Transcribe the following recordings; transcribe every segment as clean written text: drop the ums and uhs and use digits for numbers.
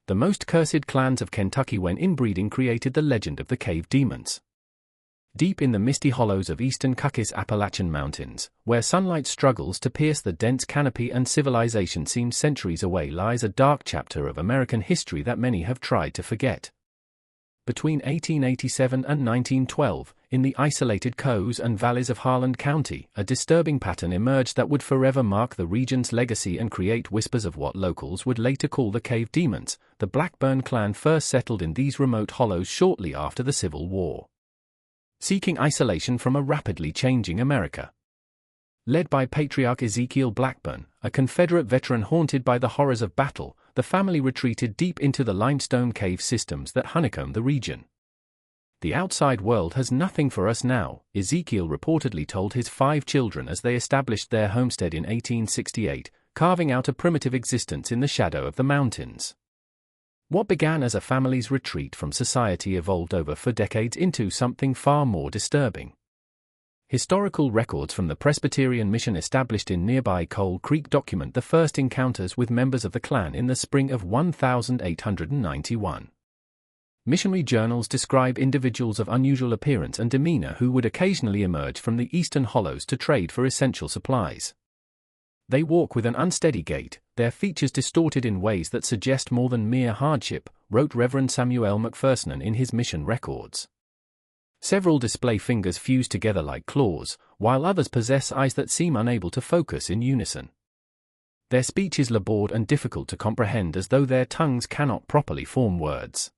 The most cursed clans of Kentucky when inbreeding created the legend of the cave demons. Deep in the misty hollows of eastern Kentucky's Appalachian mountains, where sunlight struggles to pierce the dense canopy and civilization seems centuries away, lies a dark chapter of American history that many have tried to forget. Between 1887 and 1912, in the isolated coves and valleys of Harlan County, a disturbing pattern emerged that would forever mark the region's legacy and create whispers of what locals would later call the cave demons. The Blackburn clan first settled in these remote hollows shortly after the Civil War, seeking isolation from a rapidly changing America. Led by patriarch Ezekiel Blackburn, a Confederate veteran haunted by the horrors of battle, the family retreated deep into the limestone cave systems that honeycomb the region. "The outside world has nothing for us now," Ezekiel reportedly told his 5 children as they established their homestead in 1868, carving out a primitive existence in the shadow of the mountains. What began as a family's retreat from society evolved over 4 decades into something far more disturbing. Historical records from the Presbyterian mission established in nearby Coal Creek document the first encounters with members of the clan in the spring of 1891. Missionary journals describe individuals of unusual appearance and demeanor who would occasionally emerge from the eastern hollows to trade for essential supplies. "They walk with an unsteady gait, their features distorted in ways that suggest more than mere hardship," wrote Reverend Samuel McPherson in his mission records. Several display fingers fused together like claws, while others possess eyes that seem unable to focus in unison. Their speech is labored and difficult to comprehend, as though their tongues cannot properly form words.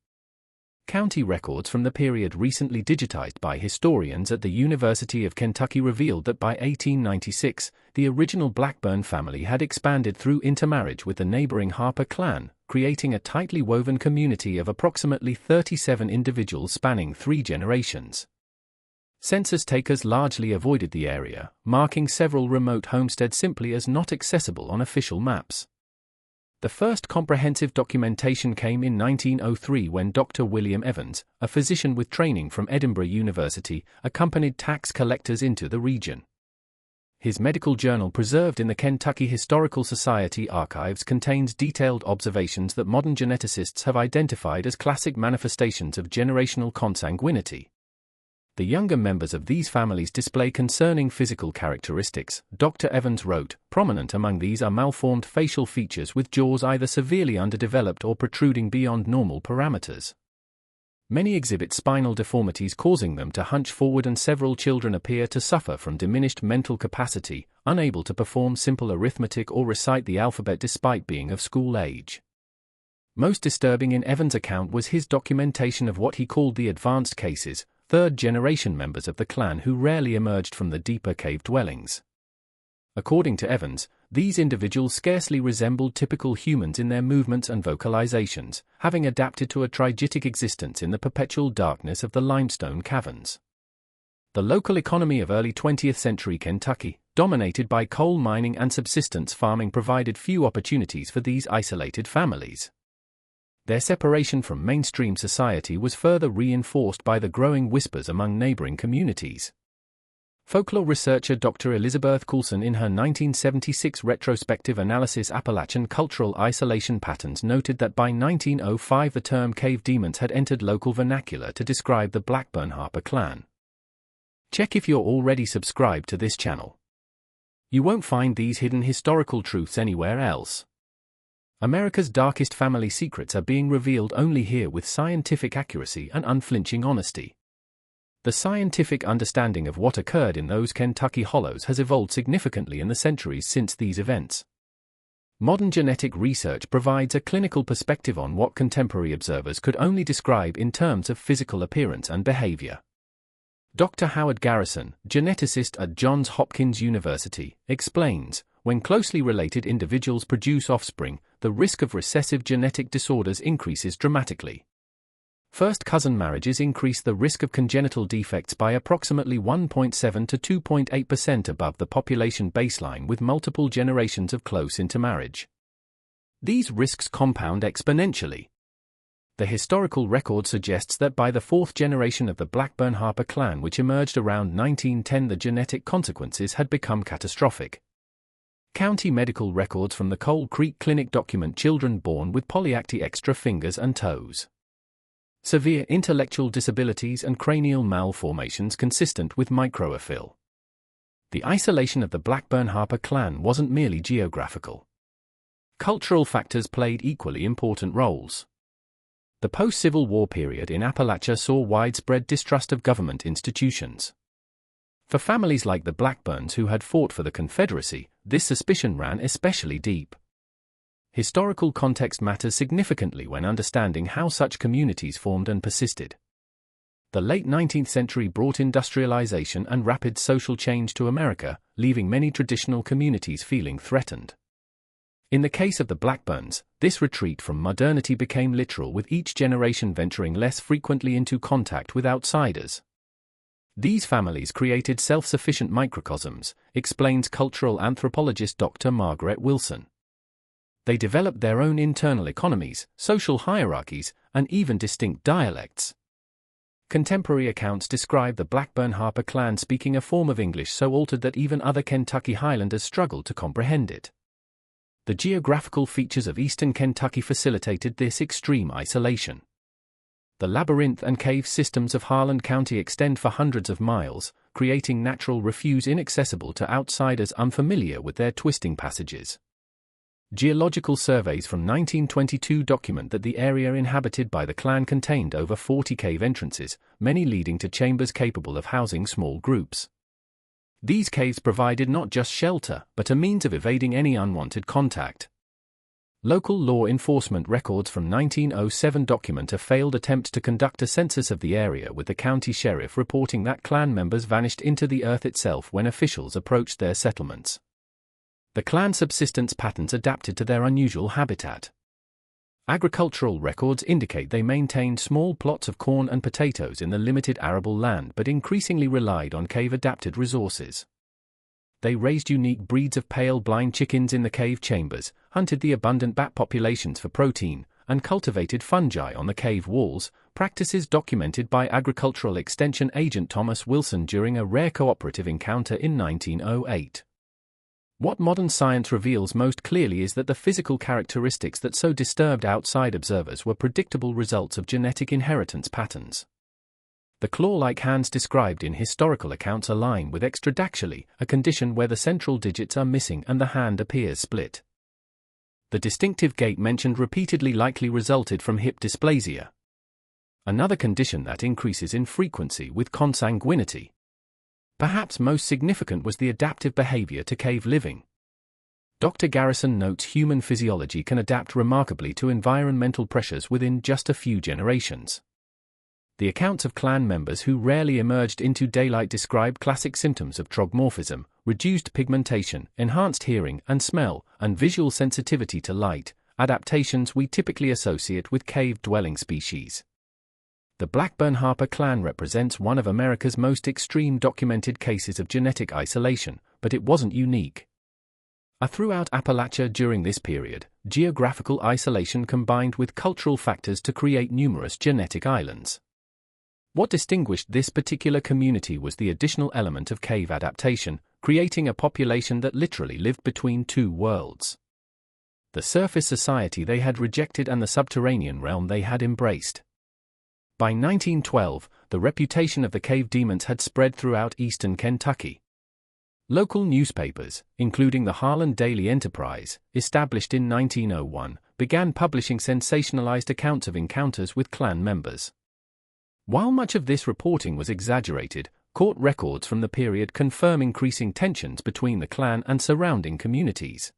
County records from the period recently digitized by historians at the University of Kentucky revealed that by 1896, the original Blackburn family had expanded through intermarriage with the neighboring Harper clan, creating a tightly woven community of approximately 37 individuals spanning 3 generations. Census takers largely avoided the area, marking several remote homesteads simply as not accessible on official maps. The first comprehensive documentation came in 1903 when Dr. William Evans, a physician with training from Edinburgh University, accompanied tax collectors into the region. His medical journal, preserved in the Kentucky Historical Society archives, contains detailed observations that modern geneticists have identified as classic manifestations of generational consanguinity. The younger members of these families display concerning physical characteristics, Dr. Evans wrote. Prominent among these are malformed facial features with jaws either severely underdeveloped or protruding beyond normal parameters. Many exhibit spinal deformities causing them to hunch forward, and several children appear to suffer from diminished mental capacity, unable to perform simple arithmetic or recite the alphabet despite being of school age. Most disturbing in Evans' account was his documentation of what he called the advanced cases, 3rd-generation members of the clan who rarely emerged from the deeper cave dwellings. According to Evans, these individuals scarcely resembled typical humans in their movements and vocalizations, having adapted to a trigytic existence in the perpetual darkness of the limestone caverns. The local economy of early 20th century Kentucky, dominated by coal mining and subsistence farming, provided few opportunities for these isolated families. Their separation from mainstream society was further reinforced by the growing whispers among neighboring communities. Folklore researcher Dr. Elizabeth Coulson, in her 1976 retrospective analysis Appalachian Cultural Isolation Patterns, noted that by 1905 the term cave demons had entered local vernacular to describe the Blackburn Harper clan. Check if you're already subscribed to this channel. You won't find these hidden historical truths anywhere else. America's darkest family secrets are being revealed only here with scientific accuracy and unflinching honesty. The scientific understanding of what occurred in those Kentucky hollows has evolved significantly in the centuries since these events. Modern genetic research provides a clinical perspective on what contemporary observers could only describe in terms of physical appearance and behavior. Dr. Howard Garrison, geneticist at Johns Hopkins University, explains, when closely related individuals produce offspring, the risk of recessive genetic disorders increases dramatically. First cousin marriages increase the risk of congenital defects by approximately 1.7 to 2.8% above the population baseline with multiple generations of close intermarriage. These risks compound exponentially. The historical record suggests that by the 4th generation of the Blackburn Harper clan, which emerged around 1910, the genetic consequences had become catastrophic. County medical records from the Coal Creek Clinic document children born with polyacty extra fingers and toes. Severe intellectual disabilities and cranial malformations consistent with microaphil. The isolation of the Blackburn-Harper clan wasn't merely geographical. Cultural factors played equally important roles. The post-Civil War period in Appalachia saw widespread distrust of government institutions. For families like the Blackburns who had fought for the Confederacy, this suspicion ran especially deep. Historical context matters significantly when understanding how such communities formed and persisted. The late 19th century brought industrialization and rapid social change to America, leaving many traditional communities feeling threatened. In the case of the Blackburns, this retreat from modernity became literal, with each generation venturing less frequently into contact with outsiders. These families created self-sufficient microcosms, explains cultural anthropologist Dr. Margaret Wilson. They developed their own internal economies, social hierarchies, and even distinct dialects. Contemporary accounts describe the Blackburn-Harper clan speaking a form of English so altered that even other Kentucky Highlanders struggled to comprehend it. The geographical features of eastern Kentucky facilitated this extreme isolation. The labyrinth and cave systems of Harlan County extend for hundreds of miles, creating natural refuge inaccessible to outsiders unfamiliar with their twisting passages. Geological surveys from 1922 document that the area inhabited by the clan contained over 40 cave entrances, many leading to chambers capable of housing small groups. These caves provided not just shelter, but a means of evading any unwanted contact. Local law enforcement records from 1907 document a failed attempt to conduct a census of the area, with the county sheriff reporting that clan members vanished into the earth itself when officials approached their settlements. The clan subsistence patterns adapted to their unusual habitat. Agricultural records indicate they maintained small plots of corn and potatoes in the limited arable land, but increasingly relied on cave-adapted resources. They raised unique breeds of pale blind chickens in the cave chambers, hunted the abundant bat populations for protein, and cultivated fungi on the cave walls, practices documented by agricultural extension agent Thomas Wilson during a rare cooperative encounter in 1908. What modern science reveals most clearly is that the physical characteristics that so disturbed outside observers were predictable results of genetic inheritance patterns. The claw-like hands described in historical accounts align with extradactyly, a condition where the central digits are missing and the hand appears split. The distinctive gait mentioned repeatedly likely resulted from hip dysplasia, another condition that increases in frequency with consanguinity. Perhaps most significant was the adaptive behavior to cave living. Dr. Garrison notes human physiology can adapt remarkably to environmental pressures within just a few generations. The accounts of clan members who rarely emerged into daylight describe classic symptoms of trogmorphism, reduced pigmentation, enhanced hearing and smell, and visual sensitivity to light, adaptations we typically associate with cave-dwelling species. The Blackburn-Harper clan represents one of America's most extreme documented cases of genetic isolation, but it wasn't unique. Throughout Appalachia during this period, geographical isolation combined with cultural factors to create numerous genetic islands. What distinguished this particular community was the additional element of cave adaptation, creating a population that literally lived between two worlds. The surface society they had rejected and the subterranean realm they had embraced. By 1912, the reputation of the cave demons had spread throughout eastern Kentucky. Local newspapers, including the Harlan Daily Enterprise, established in 1901, began publishing sensationalized accounts of encounters with clan members. While much of this reporting was exaggerated, court records from the period confirm increasing tensions between the clan and surrounding communities.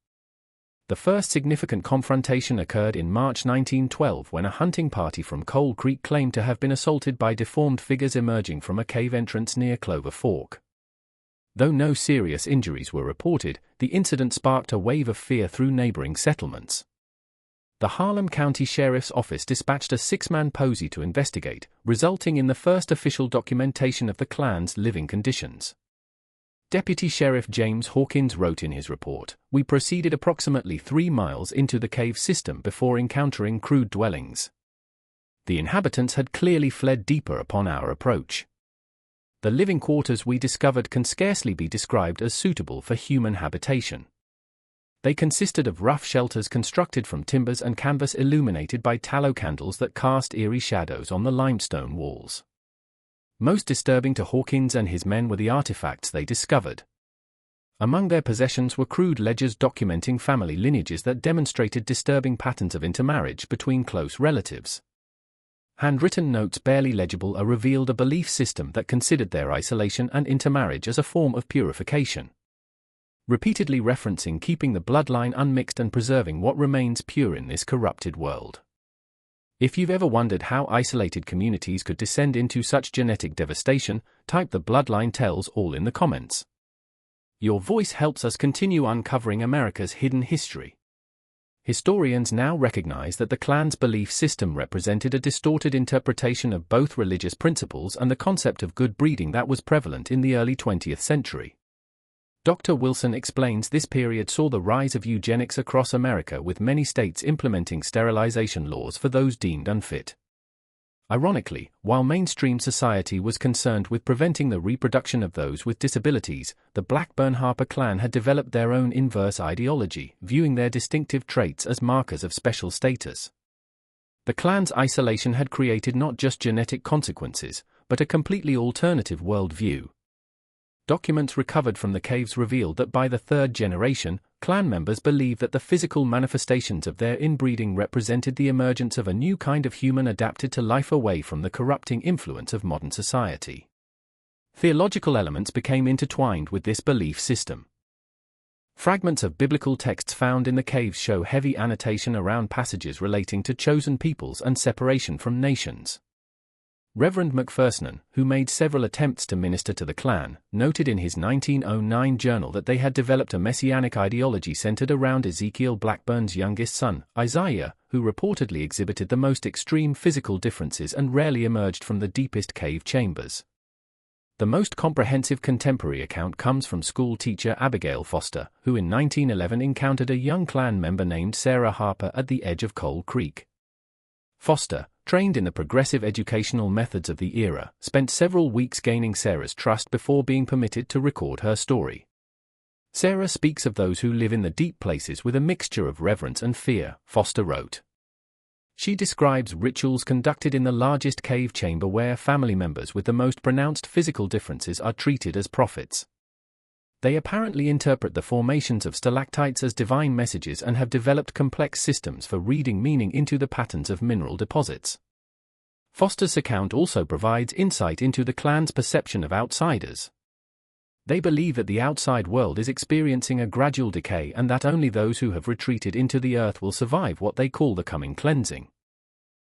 The first significant confrontation occurred in March 1912 when a hunting party from Coal Creek claimed to have been assaulted by deformed figures emerging from a cave entrance near Clover Fork. Though no serious injuries were reported, the incident sparked a wave of fear through neighboring settlements. The Harlan County Sheriff's Office dispatched a six-man posy to investigate, resulting in the first official documentation of the clan's living conditions. Deputy Sheriff James Hawkins wrote in his report, "We proceeded approximately 3 miles into the cave system before encountering crude dwellings. The inhabitants had clearly fled deeper upon our approach. The living quarters we discovered can scarcely be described as suitable for human habitation. They consisted of rough shelters constructed from timbers and canvas illuminated by tallow candles that cast eerie shadows on the limestone walls. Most disturbing to Hawkins and his men were the artifacts they discovered. Among their possessions were crude ledgers documenting family lineages that demonstrated disturbing patterns of intermarriage between close relatives. Handwritten notes barely legible revealed a belief system that considered their isolation and intermarriage as a form of purification, repeatedly referencing keeping the bloodline unmixed and preserving what remains pure in this corrupted world. If you've ever wondered how isolated communities could descend into such genetic devastation, type "the bloodline tells all" in the comments. Your voice helps us continue uncovering America's hidden history. Historians now recognize that the Klan's belief system represented a distorted interpretation of both religious principles and the concept of good breeding that was prevalent in the early 20th century. Dr. Wilson explains this period saw the rise of eugenics across America, with many states implementing sterilization laws for those deemed unfit. Ironically, while mainstream society was concerned with preventing the reproduction of those with disabilities, the Blackburn-Harper clan had developed their own inverse ideology, viewing their distinctive traits as markers of special status. The clan's isolation had created not just genetic consequences, but a completely alternative worldview. Documents recovered from the caves revealed that by the third generation, clan members believed that the physical manifestations of their inbreeding represented the emergence of a new kind of human adapted to life away from the corrupting influence of modern society. Theological elements became intertwined with this belief system. Fragments of biblical texts found in the caves show heavy annotation around passages relating to chosen peoples and separation from nations. Reverend McPherson, who made several attempts to minister to the clan, noted in his 1909 journal that they had developed a messianic ideology centered around Ezekiel Blackburn's youngest son, Isaiah, who reportedly exhibited the most extreme physical differences and rarely emerged from the deepest cave chambers. The most comprehensive contemporary account comes from school teacher Abigail Foster, who in 1911 encountered a young clan member named Sarah Harper at the edge of Coal Creek. Foster, trained in the progressive educational methods of the era, spent several weeks gaining Sarah's trust before being permitted to record her story. Sarah speaks of those who live in the deep places with a mixture of reverence and fear, Foster wrote. She describes rituals conducted in the largest cave chamber where family members with the most pronounced physical differences are treated as prophets. They apparently interpret the formations of stalactites as divine messages and have developed complex systems for reading meaning into the patterns of mineral deposits. Foster's account also provides insight into the clan's perception of outsiders. They believe that the outside world is experiencing a gradual decay and that only those who have retreated into the earth will survive what they call the coming cleansing.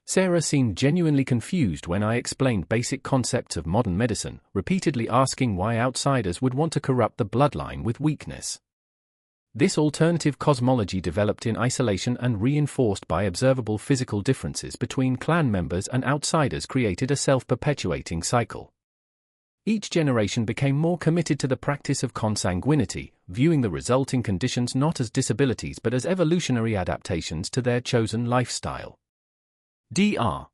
Sarah seemed genuinely confused when I explained basic concepts of modern medicine, repeatedly asking why outsiders would want to corrupt the bloodline with weakness. This alternative cosmology developed in isolation and reinforced by observable physical differences between clan members and outsiders created a self-perpetuating cycle. Each generation became more committed to the practice of consanguinity, viewing the resulting conditions not as disabilities but as evolutionary adaptations to their chosen lifestyle. Dr.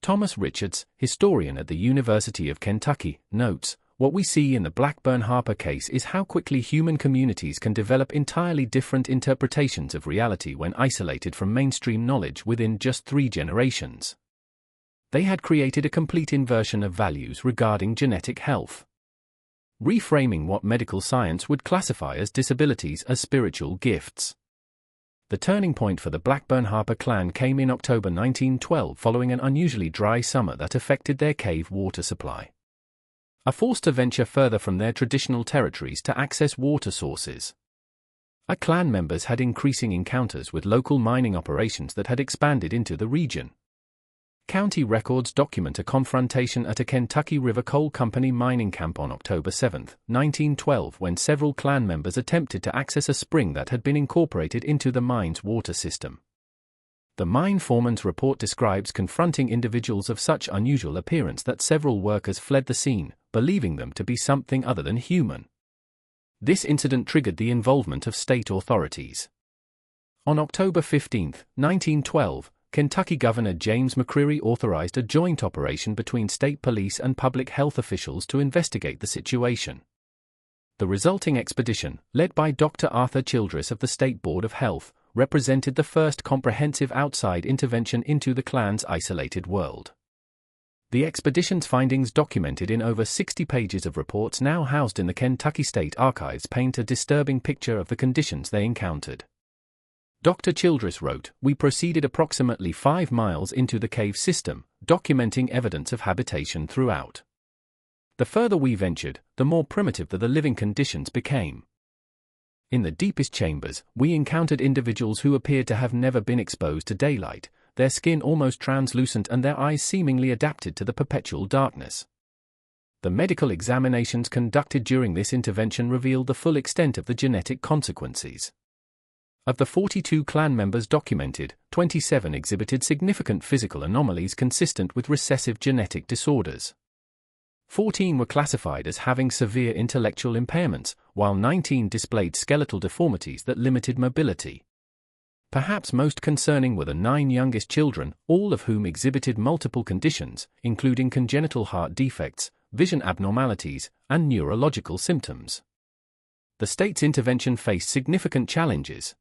Thomas Richards, historian at the University of Kentucky, notes, "What we see in the Blackburn-Harper case is how quickly human communities can develop entirely different interpretations of reality when isolated from mainstream knowledge within just 3 generations. They had created a complete inversion of values regarding genetic health, reframing what medical science would classify as disabilities as spiritual gifts." The turning point for the Blackburn-Harper clan came in October 1912 following an unusually dry summer that affected their cave water supply. Forced to venture further from their traditional territories to access water sources. Clan members had increasing encounters with local mining operations that had expanded into the region. County records document a confrontation at a Kentucky River Coal Company mining camp on October 7, 1912, when several clan members attempted to access a spring that had been incorporated into the mine's water system. The mine foreman's report describes confronting individuals of such unusual appearance that several workers fled the scene, believing them to be something other than human. This incident triggered the involvement of state authorities. On October 15, 1912, Kentucky Governor James McCreary authorized a joint operation between state police and public health officials to investigate the situation. The resulting expedition, led by Dr. Arthur Childress of the State Board of Health, represented the first comprehensive outside intervention into the clan's isolated world. The expedition's findings, documented in over 60 pages of reports now housed in the Kentucky State Archives, paint a disturbing picture of the conditions they encountered. Dr. Childress wrote, "We proceeded approximately 5 miles into the cave system, documenting evidence of habitation throughout. The further we ventured, the more primitive the living conditions became. In the deepest chambers, we encountered individuals who appeared to have never been exposed to daylight, their skin almost translucent and their eyes seemingly adapted to the perpetual darkness. The medical examinations conducted during this intervention revealed the full extent of the genetic consequences. Of the 42 clan members documented, 27 exhibited significant physical anomalies consistent with recessive genetic disorders. 14 were classified as having severe intellectual impairments, while 19 displayed skeletal deformities that limited mobility. Perhaps most concerning were the 9 youngest children, all of whom exhibited multiple conditions, including congenital heart defects, vision abnormalities, and neurological symptoms. The state's intervention faced significant challenges.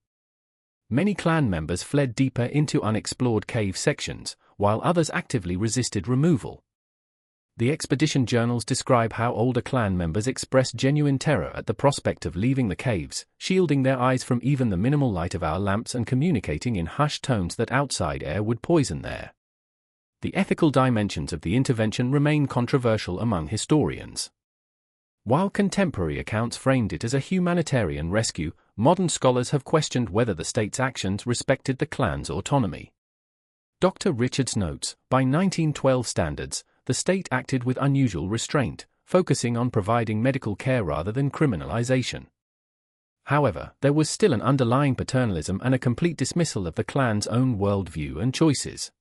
Many clan members fled deeper into unexplored cave sections, while others actively resisted removal. The expedition journals describe how older clan members expressed genuine terror at the prospect of leaving the caves, shielding their eyes from even the minimal light of our lamps and communicating in hushed tones that outside air would poison their. The ethical dimensions of the intervention remain controversial among historians. While contemporary accounts framed it as a humanitarian rescue, modern scholars have questioned whether the state's actions respected the clan's autonomy. Dr. Richards notes, by 1912 standards, the state acted with unusual restraint, focusing on providing medical care rather than criminalization. However, there was still an underlying paternalism and a complete dismissal of the clan's own worldview and choices.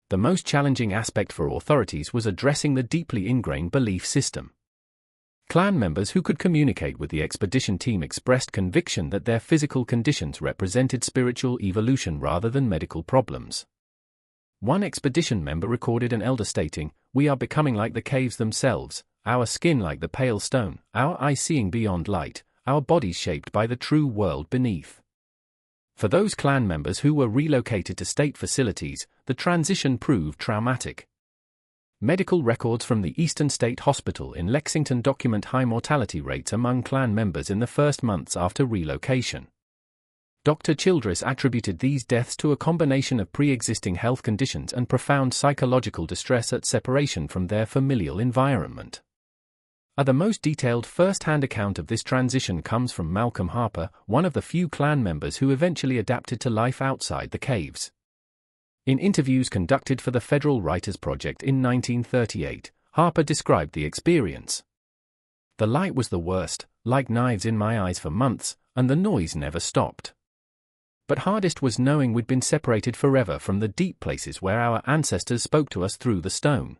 The most challenging aspect for authorities was addressing the deeply ingrained belief system. Clan members who could communicate with the expedition team expressed conviction that their physical conditions represented spiritual evolution rather than medical problems. One expedition member recorded an elder stating, "We are becoming like the caves themselves, our skin like the pale stone, our eyes seeing beyond light, our bodies shaped by the true world beneath." For those clan members who were relocated to state facilities, the transition proved traumatic. Medical records from the Eastern State Hospital in Lexington document high mortality rates among clan members in the first months after relocation. Dr. Childress attributed these deaths to a combination of pre-existing health conditions and profound psychological distress at separation from their familial environment. The most detailed first-hand account of this transition comes from Malcolm Harper, one of the few clan members who eventually adapted to life outside the caves. In interviews conducted for the Federal Writers Project in 1938, Harper described the experience. "The light was the worst, like knives in my eyes for months, and the noise never stopped. But hardest was knowing we'd been separated forever from the deep places where our ancestors spoke to us through the stone."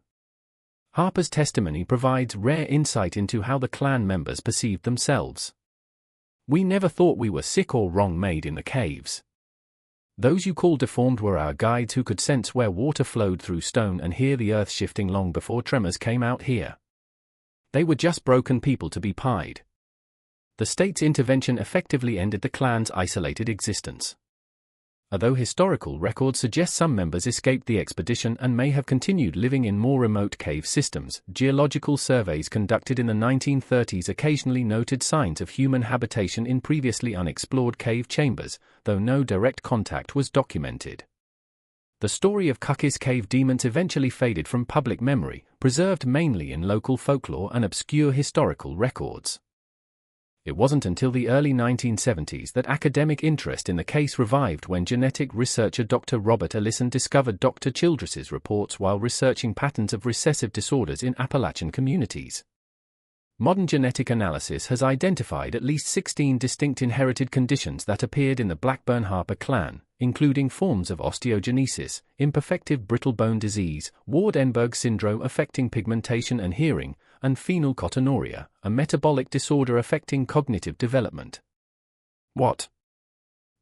Harper's testimony provides rare insight into how the clan members perceived themselves. "We never thought we were sick or wrong-made in the caves. Those you call deformed were our guides who could sense where water flowed through stone and hear the earth shifting long before tremors came out here. They were just broken people to be pied." The state's intervention effectively ended the clan's isolated existence. Although historical records suggest some members escaped the expedition and may have continued living in more remote cave systems, geological surveys conducted in the 1930s occasionally noted signs of human habitation in previously unexplored cave chambers, though no direct contact was documented. The story of Cuckis cave demons eventually faded from public memory, preserved mainly in local folklore and obscure historical records. It wasn't until the early 1970s that academic interest in the case revived when genetic researcher Dr. Robert Ellison discovered Dr. Childress's reports while researching patterns of recessive disorders in Appalachian communities. Modern genetic analysis has identified at least 16 distinct inherited conditions that appeared in the Blackburn-Harper clan, including forms of osteogenesis, imperfective brittle bone disease, Ward-Enberg syndrome affecting pigmentation and hearing, and phenylketonuria, a metabolic disorder affecting cognitive development. What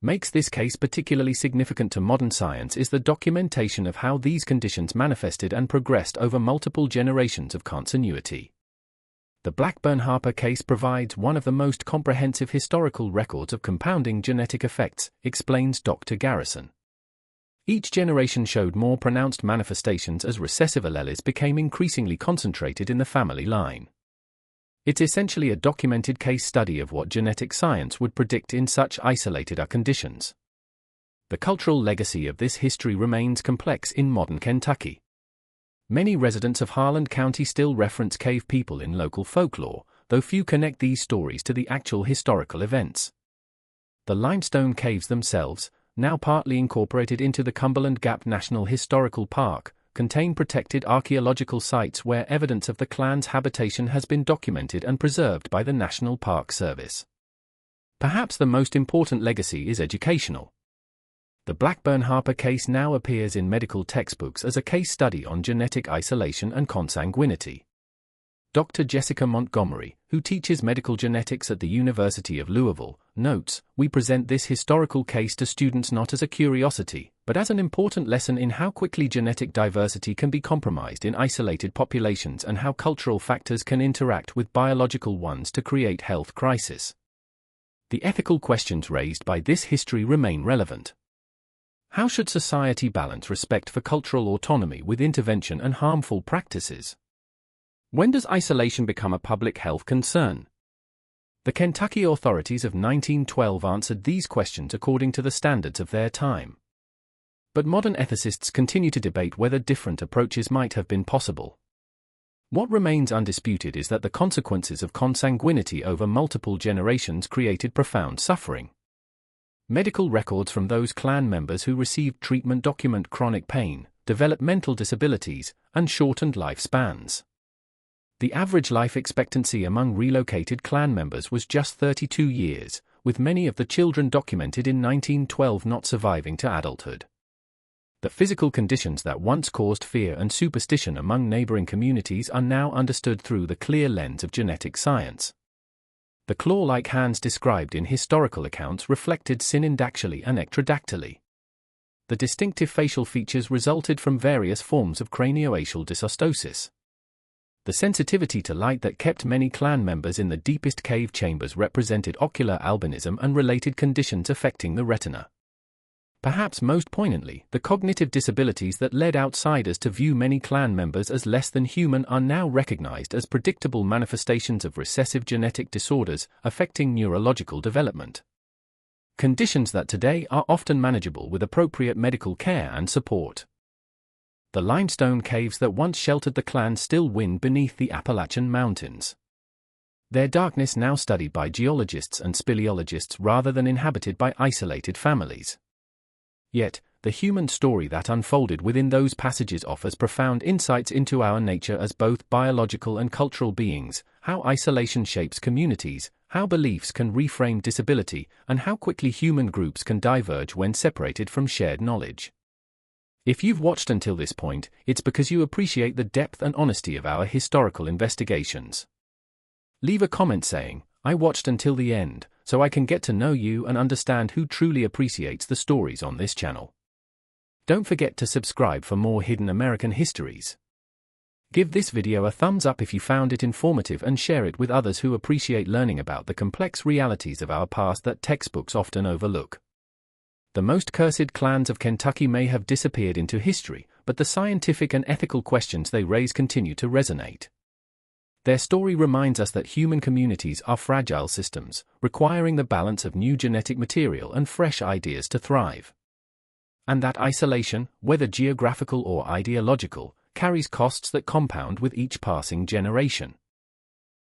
makes this case particularly significant to modern science is the documentation of how these conditions manifested and progressed over multiple generations of continuity. The Blackburn-Harper case provides one of the most comprehensive historical records of compounding genetic effects, explains Dr. Garrison. Each generation showed more pronounced manifestations as recessive alleles became increasingly concentrated in the family line. It's essentially a documented case study of what genetic science would predict in such isolated conditions. The cultural legacy of this history remains complex in modern Kentucky. Many residents of Harlan County still reference cave people in local folklore, though few connect these stories to the actual historical events. The limestone caves themselves, now partly incorporated into the Cumberland Gap National Historical Park, contain protected archaeological sites where evidence of the clan's habitation has been documented and preserved by the National Park Service. Perhaps the most important legacy is educational. The Blackburn-Harper case now appears in medical textbooks as a case study on genetic isolation and consanguinity. Dr. Jessica Montgomery, who teaches medical genetics at the University of Louisville, notes, "We present this historical case to students not as a curiosity, but as an important lesson in how quickly genetic diversity can be compromised in isolated populations and how cultural factors can interact with biological ones to create health crisis." The ethical questions raised by this history remain relevant. How should society balance respect for cultural autonomy with intervention and harmful practices? When does isolation become a public health concern? The Kentucky authorities of 1912 answered these questions according to the standards of their time. But modern ethicists continue to debate whether different approaches might have been possible. What remains undisputed is that the consequences of consanguinity over multiple generations created profound suffering. Medical records from those clan members who received treatment document chronic pain, developmental disabilities, and shortened lifespans. The average life expectancy among relocated clan members was just 32 years, with many of the children documented in 1912 not surviving to adulthood. The physical conditions that once caused fear and superstition among neighboring communities are now understood through the clear lens of genetic science. The claw-like hands described in historical accounts reflected synendactyly and ectrodactyly. The distinctive facial features resulted from various forms of craniofacial dysostosis. The sensitivity to light that kept many clan members in the deepest cave chambers represented ocular albinism and related conditions affecting the retina. Perhaps most poignantly, the cognitive disabilities that led outsiders to view many clan members as less than human are now recognized as predictable manifestations of recessive genetic disorders affecting neurological development. Conditions that today are often manageable with appropriate medical care and support. The limestone caves that once sheltered the clan still win beneath the Appalachian Mountains. Their darkness now studied by geologists and speleologists rather than inhabited by isolated families. Yet, the human story that unfolded within those passages offers profound insights into our nature as both biological and cultural beings, how isolation shapes communities, how beliefs can reframe disability, and how quickly human groups can diverge when separated from shared knowledge. If you've watched until this point, it's because you appreciate the depth and honesty of our historical investigations. Leave a comment saying, "I watched until the end," so I can get to know you and understand who truly appreciates the stories on this channel. Don't forget to subscribe for more hidden American histories. Give this video a thumbs up if you found it informative and share it with others who appreciate learning about the complex realities of our past that textbooks often overlook. The most cursed clans of Kentucky may have disappeared into history, but the scientific and ethical questions they raise continue to resonate. Their story reminds us that human communities are fragile systems, requiring the balance of new genetic material and fresh ideas to thrive. And that isolation, whether geographical or ideological, carries costs that compound with each passing generation.